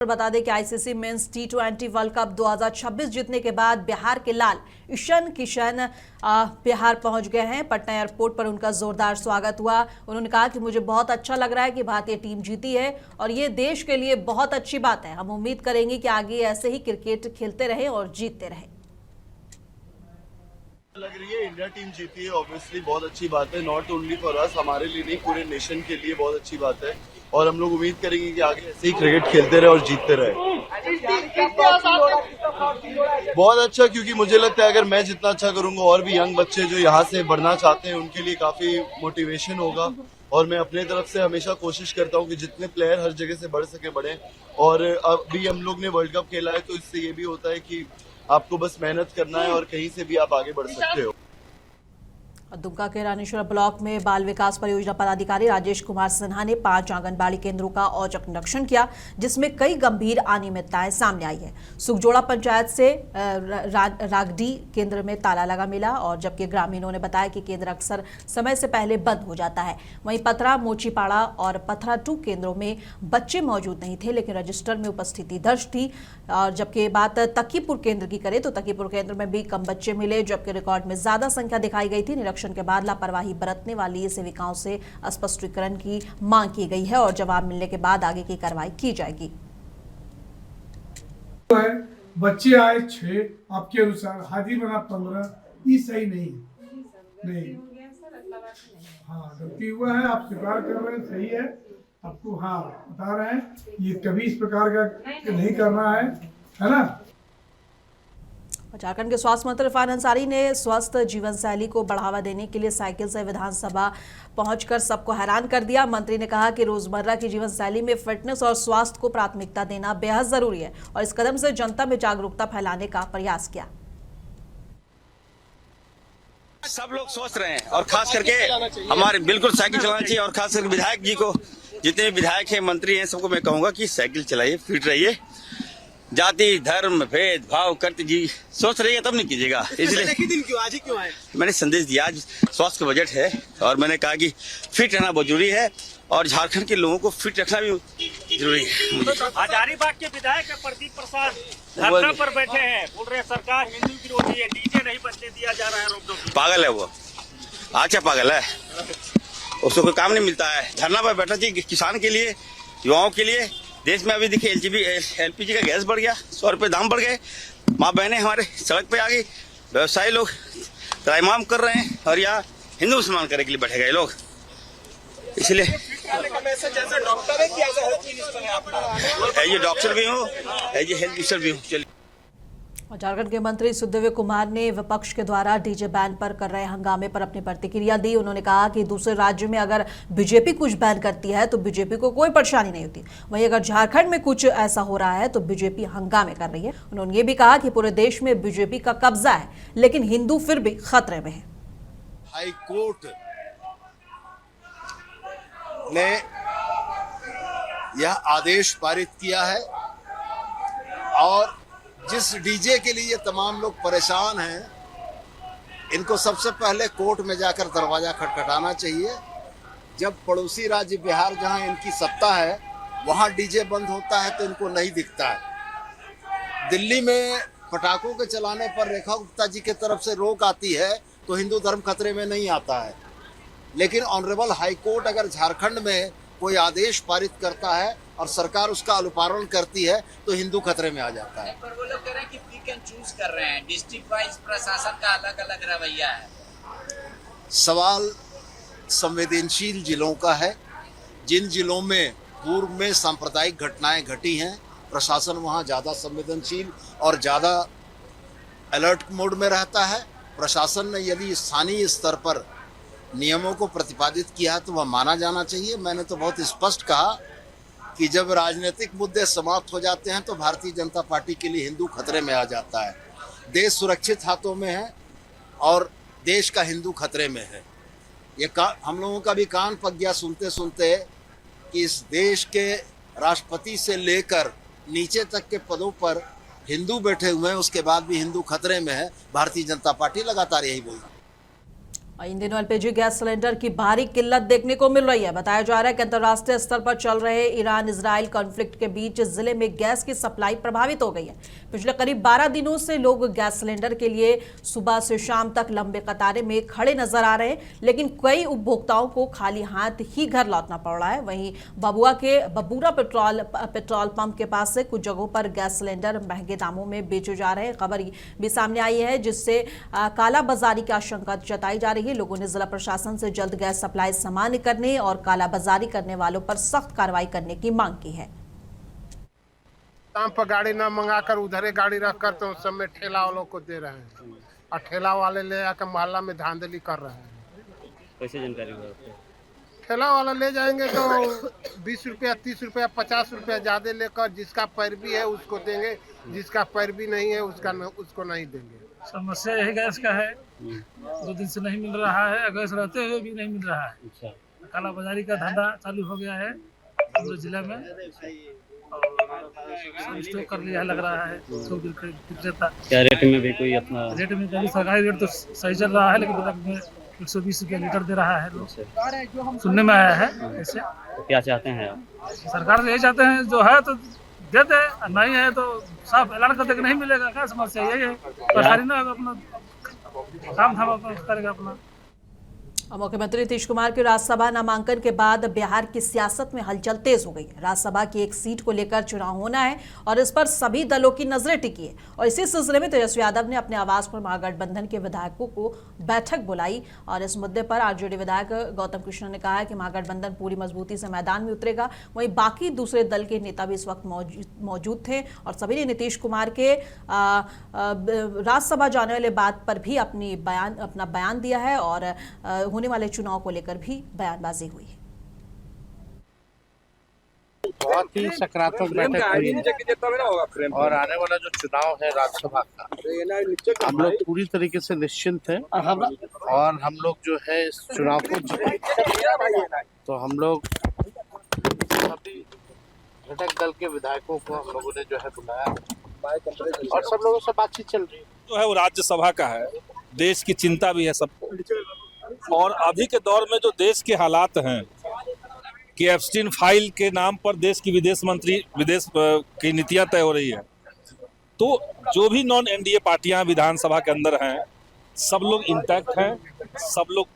बता दें कि आईसीसी मेंस टी20 वर्ल्ड कप 2026 जीतने के बाद बिहार के लाल ईशान किशन बिहार पहुंच गए हैं। पटना एयरपोर्ट पर उनका जोरदार स्वागत हुआ। उन्होंने कहा कि मुझे बहुत अच्छा लग रहा है कि भारतीय टीम जीती है और ये देश के लिए बहुत अच्छी बात है। हम उम्मीद करेंगे कि आगे ऐसे ही क्रिकेट खेलते रहें और जीतते रहें। लग रही है इंडिया टीम जीती है, ऑब्वियसली बहुत अच्छी बात है। नॉट ओनली फॉर अस, हमारे लिए नहीं, पूरे नेशन के लिए बहुत अच्छी बात है और हम लोग उम्मीद करेंगे कि आगे ऐसे ही क्रिकेट खेलते रहे और जीतते रहे। बहुत अच्छा, क्योंकि मुझे लगता है अगर मैं जितना अच्छा करूंगा और भी यंग बच्चे जो यहाँ से बढ़ना चाहते हैं उनके लिए काफी मोटिवेशन होगा। और मैं अपने तरफ से हमेशा कोशिश करता हूँ कि जितने प्लेयर हर जगह से बढ़ सके बढ़े। और अभी हम लोग ने वर्ल्ड कप खेला है तो इससे ये भी होता है कि आपको बस मेहनत करना है और कहीं से भी आप आगे बढ़ सकते हो। दुमका के रानीश्वर ब्लॉक में बाल विकास परियोजना पदाधिकारी राजेश कुमार सिन्हा ने 5 आंगनबाड़ी केंद्रों का औचक निरीक्षण किया, जिसमें कई गंभीर अनियमितताएं सामने आई है। सुखजोड़ा पंचायत से रागडी केंद्र में ताला लगा मिला और जबकि ग्रामीणों ने बताया कि केंद्र अक्सर समय से पहले बंद हो जाता है। वहीं पथरा, मोचीपाड़ा और पथरा 2 केंद्रों में बच्चे मौजूद नहीं थे, लेकिन रजिस्टर में उपस्थिति दर्ज थी। और जबकि बात तकीपुर केंद्र की करें तो तकीपुर केंद्र में भी कम बच्चे मिले, जबकि रिकॉर्ड में ज्यादा संख्या दिखाई गई थी। निरीक्षण के बाद लापरवाही बरतने वाली सेविकाओं से स्पष्टीकरण की मांग की गई है और जवाब मिलने के बाद आगे की कार्रवाई की जाएगी। बच्चे आए 6, आपके अनुसार हाजिर बना 15, ये सही नहीं। हाँ, गलती हुआ है, आप स्वीकार कर रहे हैं, सही है, आपको हाँ बता रहे हैं, ये कभी इस प्रकार का नहीं करना है ना। झारखंड के स्वास्थ्य मंत्री इरफान अंसारी ने स्वस्थ जीवन शैली को बढ़ावा देने के लिए साइकिल से विधानसभा पहुंचकर सबको हैरान कर दिया। मंत्री ने कहा कि रोजमर्रा की जीवन शैली में फिटनेस और स्वास्थ्य को प्राथमिकता देना बेहद जरूरी है और इस कदम से जनता में जागरूकता फैलाने का प्रयास किया। सब लोग स्वस्थ रहे और खास करके हमारे बिल्कुल साइकिल चलाना चाहिए और खास करके विधायक जी को, जितने भी विधायक हैं, मंत्री हैं, सबको मैं कहूंगा कि साइकिल चलाइए, फिट रहिए। जाति धर्म भेद भाव करते जी सोच रही है तब नहीं कीजिएगा। इसलिए दिन क्यों आज ही क्यों आए? मैंने संदेश दिया, आज स्वास्थ्य का बजट है और मैंने कहा कि फिट रहना बहुत जरूरी है और झारखंड के लोगों को फिट रखना भी जरूरी है। हजारीबाग के विधायक प्रदीप प्रसाद धरना पर बैठे हैं, बोल रहे हैं सरकार हिंदू विरोधी है, डीजे नहीं बजने दिया जा रहा है, रोक दो। पागल है वो, अच्छा पागल है, उसको कोई काम नहीं मिलता है। धरना पर बैठा चाहिए किसान के लिए, युवाओं के लिए। देश में अभी देखिए एलपीजी का गैस बढ़ गया, 100 रुपये दाम बढ़ गए, माँ बहनें हमारे सड़क पे आ गई, व्यवसायी लोग त्राइमाम कर रहे हैं और यहाँ हिंदू मुसलमान करने के लिए बैठे गए लोग। इसलिए ये डॉक्टर भी हूँ, ये हेल्थ मिनिस्टर भी हूँ। चलिए। झारखंड के मंत्री सुखदेव कुमार ने विपक्ष के द्वारा डीजे बैन पर कर रहे हंगामे पर अपनी प्रतिक्रिया दी। उन्होंने कहा कि दूसरे राज्यों में अगर बीजेपी कुछ बैन करती है तो बीजेपी को कोई परेशानी नहीं होती, वहीं अगर झारखंड में कुछ ऐसा हो रहा है तो बीजेपी हंगामे कर रही है। उन्होंने ये भी कहा कि पूरे देश में बीजेपी का कब्जा है, लेकिन हिंदू फिर भी खतरे में है। हाई कोर्ट ने यह आदेश पारित किया है और जिस डीजे के लिए तमाम लोग परेशान हैं, इनको सबसे पहले कोर्ट में जाकर दरवाजा खटखटाना चाहिए। जब पड़ोसी राज्य बिहार जहां इनकी सत्ता है वहां डीजे बंद होता है तो इनको नहीं दिखता है। दिल्ली में पटाखों के चलाने पर रेखा गुप्ता जी की तरफ से रोक आती है तो हिंदू धर्म खतरे में नहीं आता है, लेकिन ऑनरेबल हाई कोर्ट अगर झारखंड में कोई आदेश पारित करता है और सरकार उसका अनुपालन करती है तो हिंदू खतरे में आ जाता है। पर वो लोग कह रहे हैं कि पिक एंड चूज कर रहे हैं, डिस्ट्रिक्ट वाइज प्रशासन का अलग अलग रवैया है। सवाल संवेदनशील जिलों का है। जिन जिलों में पूर्व में सांप्रदायिक घटनाएं घटी हैं, प्रशासन वहां ज़्यादा संवेदनशील और ज़्यादा अलर्ट मोड में रहता है। प्रशासन ने यदि स्थानीय स्तर पर नियमों को प्रतिपादित किया तो वह माना जाना चाहिए। मैंने तो बहुत स्पष्ट कहा कि जब राजनीतिक मुद्दे समाप्त हो जाते हैं तो भारतीय जनता पार्टी के लिए हिंदू खतरे में आ जाता है। देश सुरक्षित हाथों में है और देश का हिंदू खतरे में है। हम लोगों का भी कान पक गया सुनते सुनते कि इस देश के राष्ट्रपति से लेकर नीचे तक के पदों पर हिंदू बैठे हुए हैं, उसके बाद भी हिंदू खतरे में है। भारतीय जनता पार्टी लगातार यही बोल रही है। इन दिनों एलपीजी गैस सिलेंडर की भारी किल्लत देखने को मिल रही है। बताया जा रहा है कि अंतर्राष्ट्रीय स्तर पर चल रहे ईरान इजराइल कॉन्फ्लिक्ट के बीच जिले में गैस की सप्लाई प्रभावित हो गई है। पिछले करीब 12 दिनों से लोग गैस सिलेंडर के लिए सुबह से शाम तक लंबे कतारे में खड़े नजर आ रहे हैं, लेकिन कई उपभोक्ताओं को खाली हाथ ही घर लौटना पड़ रहा है। वहीं बबुआ के बबूरा पेट्रोल पंप के पास से कुछ जगहों पर गैस सिलेंडर महंगे दामों में बेचे जा रहे हैं। खबर भी सामने आई है जिससे कालाबाजारी की आशंका जताई जा रही है। लोगों ने जिला प्रशासन से जल्द गैस सप्लाई सामान्य करने और कालाबाजारी करने वालों पर सख्त कार्रवाई करने की मांग की है। शाम पर गाड़ी ना मंगाकर उधर ही गाड़ी रखकर तो उस समय ठेला वालों को दे रहे हैं और ठेला वाले ले आकर मोहल्ला में धांधली कर रहे हैं। कैसे जानकारी हुआ? ठेला वाला ले जाएंगे तो 20 रुपया 30 रुपया 50 रुपया ज्यादा लेकर जिसका पैरवी है उसको देंगे, जिसका पैरवी नहीं है उसको नहीं देंगे। समस्या यही गैस का है, 2 दिन से नहीं मिल रहा है, गैस रहते हुए भी नहीं मिल रहा है। काला बाजारी का धंधा चालू हो गया है पूरे जिले में और स्टॉक कर लिया लग रहा है। क्या रेट में भी कोई अपना रेट में कभी सरकारी रेट तो सही चल रहा है, लेकिन ब्लॉक में 120 रुपया लीटर दे रहा है। लोग सुनने में आया है। ऐसे तो क्या चाहते हैं आप? सरकार से यही चाहते हैं जो है तो दे दे, नहीं है तो साफ ऐलान करते कि नहीं मिलेगा। क्या समस्या यही है, सरकारी ना अपना काम धाम करेगा अपना। मुख्यमंत्री नीतीश कुमार के राज्यसभा नामांकन के बाद बिहार की सियासत में हलचल तेज हो गई है। राज्यसभा की एक सीट को लेकर चुनाव होना है और इस पर सभी दलों की नजरें टिकी है और इसी सिलसिले में तेजस्वी यादव ने अपने आवास पर महागठबंधन के विधायकों को बैठक बुलाई और इस मुद्दे पर आरजेडी विधायक गौतम कृष्ण ने कहा है कि महागठबंधन पूरी मजबूती से मैदान में उतरेगा। वहीं बाकी दूसरे दल के नेता भी इस वक्त मौजूद थे और सभी ने नीतीश कुमार के राज्यसभा जाने वाले बात पर भी अपना बयान दिया है और होने वाले चुनाव को लेकर भी बयानबाजी हुई है। बहुत ही सकारात्मक बैठक हुई और आने वाला जो चुनाव है राज्यसभा का, हम लोग पूरी तरीके से निश्चिंत हैं और हम लोग जो है इस चुनाव को जीतेंगे। तो हम लोग सभी घटक दल के विधायकों को हम लोगों ने जो है बुलाया और सब लोगों से बातचीत चल रही है। जो है वो राज्यसभा का है, देश की चिंता भी है सबको और अभी के दौर में जो देश के हालात हैं कि एप्स्टीन फाइल के नाम पर देश की विदेश की नीतियां तय हो रही है, तो जो भी नॉन एनडीए पार्टियां विधानसभा के अंदर हैं सब लोग इंटैक्ट हैं, सब लोग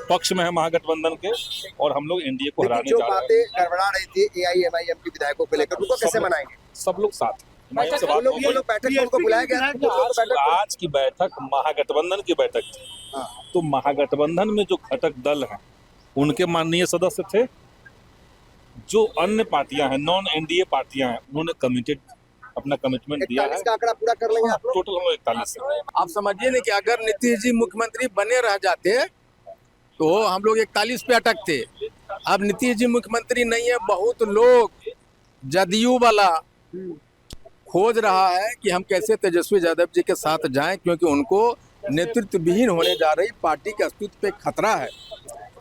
पक्ष में है महागठबंधन के और हम लोग एनडीए को हराने जा रहे हैं। बातें गड़बड़ा रही थी एआईएमआईएम के विधायकों को लेकर, उनको कैसे मनाएंगे? सब लोग साथ ये लोग बैठक उनको बुलाया गया। आज की बैठक महागठबंधन की बैठक थी, तो महागठबंधन में जो घटक दल हैं उनके माननीय सदस्य थे, जो अन्य पार्टियां हैं नॉन एनडीए पार्टियां हैं उन्होंने अपना कमिटमेंट दिया है। इसका आंकड़ा पूरा कर लेंगे आप लोग? टोटल हम 41 है। आप समझिए ना कि अगर नीतीश जी मुख्यमंत्री बने रह जाते तो हम लोग 41 पे अटकते। अब नीतीश जी मुख्यमंत्री नहीं है, बहुत लोग जदयू वाला खोज रहा है कि हम कैसे तेजस्वी यादव जी के साथ जाएं, क्योंकि उनको नेतृत्व विहीन होने जा रही पार्टी के अस्तित्व पे खतरा है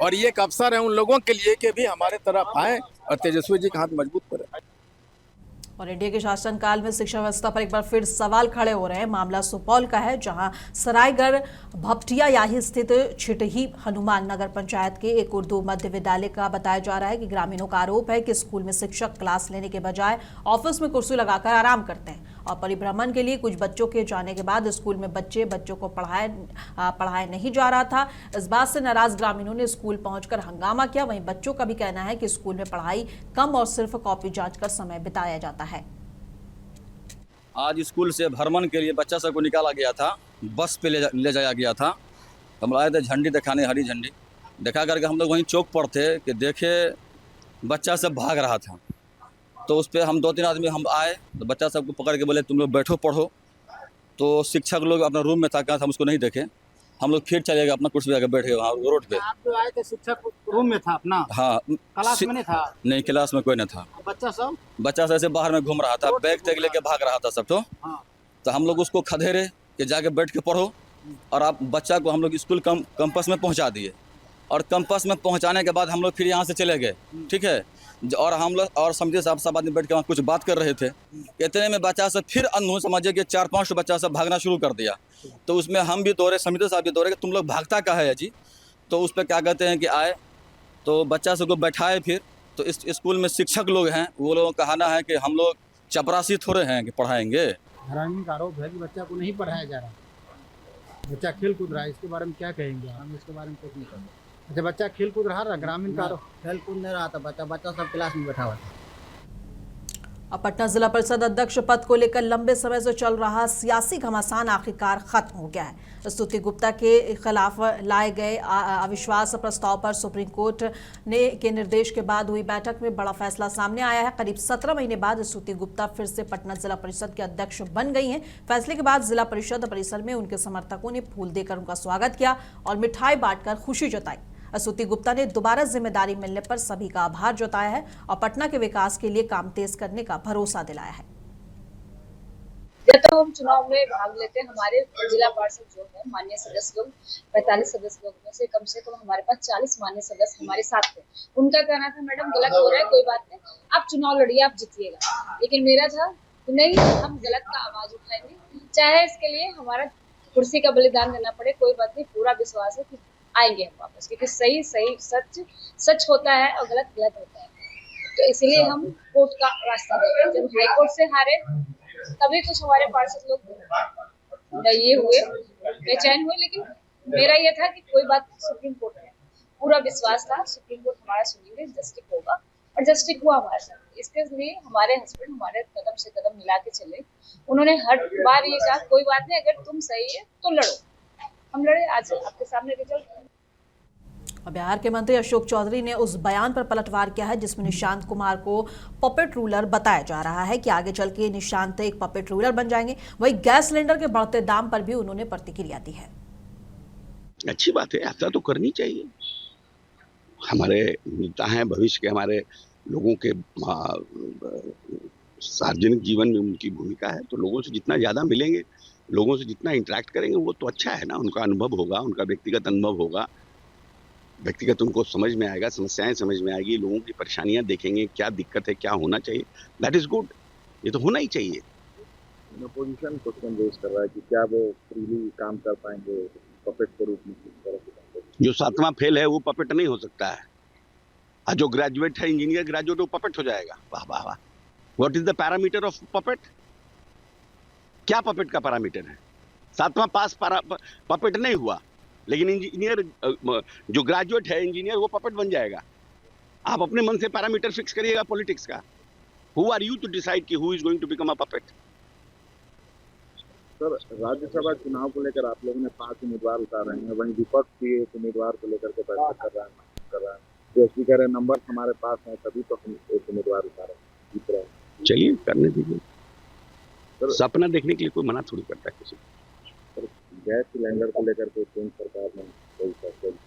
और ये एक अवसर है उन लोगों के लिए कि भी हमारे तरफ आए और तेजस्वी जी का हाथ मजबूत करें। और इंडिया के शासनकाल में शिक्षा व्यवस्था पर एक बार फिर सवाल खड़े हो रहे हैं। मामला सुपौल का है, जहां सरायगढ़ भपटियायाही स्थित छिटही हनुमान नगर पंचायत के एक उर्दू मध्य विद्यालय का बताया जा रहा है कि ग्रामीणों का आरोप है कि स्कूल में शिक्षक क्लास लेने के बजाय ऑफिस में कुर्सी लगाकर आराम करते हैं और परिभ्रमण के लिए कुछ बच्चों के जाने के बाद स्कूल में बच्चों को पढ़ाया नहीं जा रहा था। इस बात से नाराज ग्रामीणों ने स्कूल पहुंचकर हंगामा किया। वहीं बच्चों का भी कहना है कि स्कूल में पढ़ाई कम और सिर्फ कॉपी जांच कर समय बिताया जाता है। आज स्कूल से भ्रमण के लिए बच्चा सबको निकाला गया था, बस पे ले जाया गया था। हम आए थे झंडी दिखाने, हरी झंडी दिखा करके हम लोग वहीं चौक पर थे कि देखे बच्चा सब भाग रहा था, तो उस पर हम 2-3 आदमी हम आए तो बच्चा सबको पकड़ के बोले तुम लोग बैठो पढ़ो। तो शिक्षक लोग अपना रूम में था, कहा हम उसको नहीं देखे, हम लोग फिर चले गए अपना कुर्सी पे बैठ गए वहाँ रोड पे। आप जो आए थे शिक्षक रूम में था अपना? हाँ, क्लास में नहीं था? नहीं, क्लास में कोई नहीं था। बच्चा सब ऐसे बाहर में घूम रहा था, बैग तैग लेके भाग रहा था सब। तो हम लोग उसको खदेरे कि जाके बैठ के पढ़ो और आप बच्चा को हम लोग स्कूल कैंपस में पहुँचा दिए और कैंपस में पहुंचाने के बाद हम लोग फिर यहाँ से चले गए, ठीक है। और हम लोग और समिति साहब सब आदमी बैठ के वहाँ कुछ बात कर रहे थे। इतने में बच्चा सब फिर अंधुन समझिए कि 4-5 बच्चा सब भागना शुरू कर दिया। तो उसमें हम भी दौड़े, समिति साहब भी दौड़े कि तुम लोग भागता क्या है जी। तो उस पर क्या कहते हैं कि आए तो बच्चा सबको बैठाए। फिर तो इस स्कूल में शिक्षक लोग हैं, वो लोगों का कहना है कि हम लोग चपरासी थोड़े हैं कि पढ़ाएंगे। ग्रामीण का आरोप है कि बच्चा को नहीं पढ़ाया जा रहा, बच्चा खेल कूद रहा है, इसके बारे में क्या कहेंगे? हम इसके बारे में कुछ नहीं करेंगे। अच्छा, बच्चा खेल कूद रहा, ग्रामीण का आरोप खेल कूद नहीं रहा था, बच्चा सब क्लास में बैठा हुआ था। अब पटना जिला परिषद अध्यक्ष पद को लेकर लंबे समय से चल रहा सियासी घमासान आखिरकार खत्म हो गया है। स्तुति गुप्ता के खिलाफ लाए गए अविश्वास प्रस्ताव पर सुप्रीम कोर्ट के निर्देश के बाद हुई बैठक में बड़ा फैसला सामने आया है। करीब 17 महीने बाद स्तुति गुप्ता फिर से पटना जिला परिषद के अध्यक्ष बन गई हैं। फैसले के बाद जिला परिषद परिसर में उनके समर्थकों ने फूल देकर उनका स्वागत किया और मिठाई बांटकर खुशी जताई। स्तुति गुप्ता ने दोबारा जिम्मेदारी मिलने पर सभी का आभार जताया है और पटना के विकास के लिए काम तेज करने का भरोसा दिलाया है। जब तो हम चुनाव में भाग लेते हैं, हमारे जिला पार्षद जो है माननीय सदस्य लोग 45 सदस्य लोग में से कम हमारे पास 40 माननीय सदस्य हमारे साथ थे। उनका कहना था मैडम गलत हो रहा है, कोई बात नहीं, आप चुनाव लड़िए, आप जीतिएगा। लेकिन मेरा था नहीं, हम गलत का आवाज उठाएंगे, चाहे इसके लिए हमारा कुर्सी का बलिदान देना पड़े, कोई बात नहीं। पूरा विश्वास है कि आएंगे हम वापस, क्योंकि सही सच होता है और गलत होता है। तो इसलिए हम कोर्ट का रास्ता देते। जब हाई कोर्ट से हारे तभी कुछ हमारे पार्षद लोग ये हुए, बेचैन हुए, लेकिन मेरा ये था कि कोई बात, सुप्रीम कोर्ट है, पूरा विश्वास था सुप्रीम कोर्ट हमारा सुनेंगे, जस्टिस होगा और जस्टिस हुआ हमारे साथ। इसके लिए हमारे हस्बैंड हमारे कदम से कदम मिला के चले। उन्होंने हर बार ये कहा कोई बात नहीं, अगर तुम सही है तो लड़ो। हम लड़े, आज आपके सामने रिजल्ट है। बिहार के मंत्री अशोक चौधरी ने उस बयान पर पलटवार किया है जिसमें निशांत कुमार को पपेट रूलर बताया जा रहा है कि आगे चल के निशांत एक पपेट रूलर बन जाएंगे। वहीं गैस सिलेंडर के बढ़ते दाम पर भी उन्होंने प्रतिक्रिया दी है। अच्छी बात है, ऐसा तो करनी चाहिए। हमारे नेता हैं, भविष्य के हमारे लोगों के सार्वजनिक जीवन में उनकी भूमिका है, तो लोगों से जितना ज्यादा मिलेंगे, लोगों से जितना इंटरेक्ट करेंगे वो तो अच्छा है ना। उनका अनुभव होगा, उनका व्यक्तिगत अनुभव होगा, व्यक्तिगत उनको समझ में आएगा, समस्याएं समझ में आएगी, लोगों की परेशानियां देखेंगे, क्या दिक्कत है, क्या होना चाहिए। दैट इज गुड, ये तो होना ही चाहिए। अपोजिशन क्वेश्चन रेज कर रहा है कि क्या वो फ्रीली काम कर पाएंगे पपेट के रूप में? जो 7वां फेल है वो पपेट नहीं हो सकता है, और जो ग्रेजुएट है, इंजीनियर ग्रेजुएट, वो पपेट हो जाएगा। वाह वाह वाह। What is the parameter of puppet? क्या पपेट का पैरामीटर है? 7वां पास पपेट नहीं हुआ, लेकिन इंजीनियर जो ग्रेजुएट है, इंजीनियर, वो पपेट बन जाएगा। आप अपने मन से पैरामीटर फिक्स करिएगा पॉलिटिक्स का। Who are you to decide कि who is going to become a puppet? Sir, Rajya Sabha चुनाव को लेकर आप लोगों ने 5 उम्मीदवार उतारे हैं, वहीं विपक्ष भी एक उम्मीदवार को लेकर के बैठक कर रहा है। जैसे कह रहे नंबर हमारे पास है, तभी तो हम एक उम्मीदवार उतारे, जीत रहे हैं। चलिए, करने दीजिए। सपना देखने के लिए कोई मना थोड़ी करता है किसी को। गैस सिलेंडर को लेकर के केंद्र सरकार ने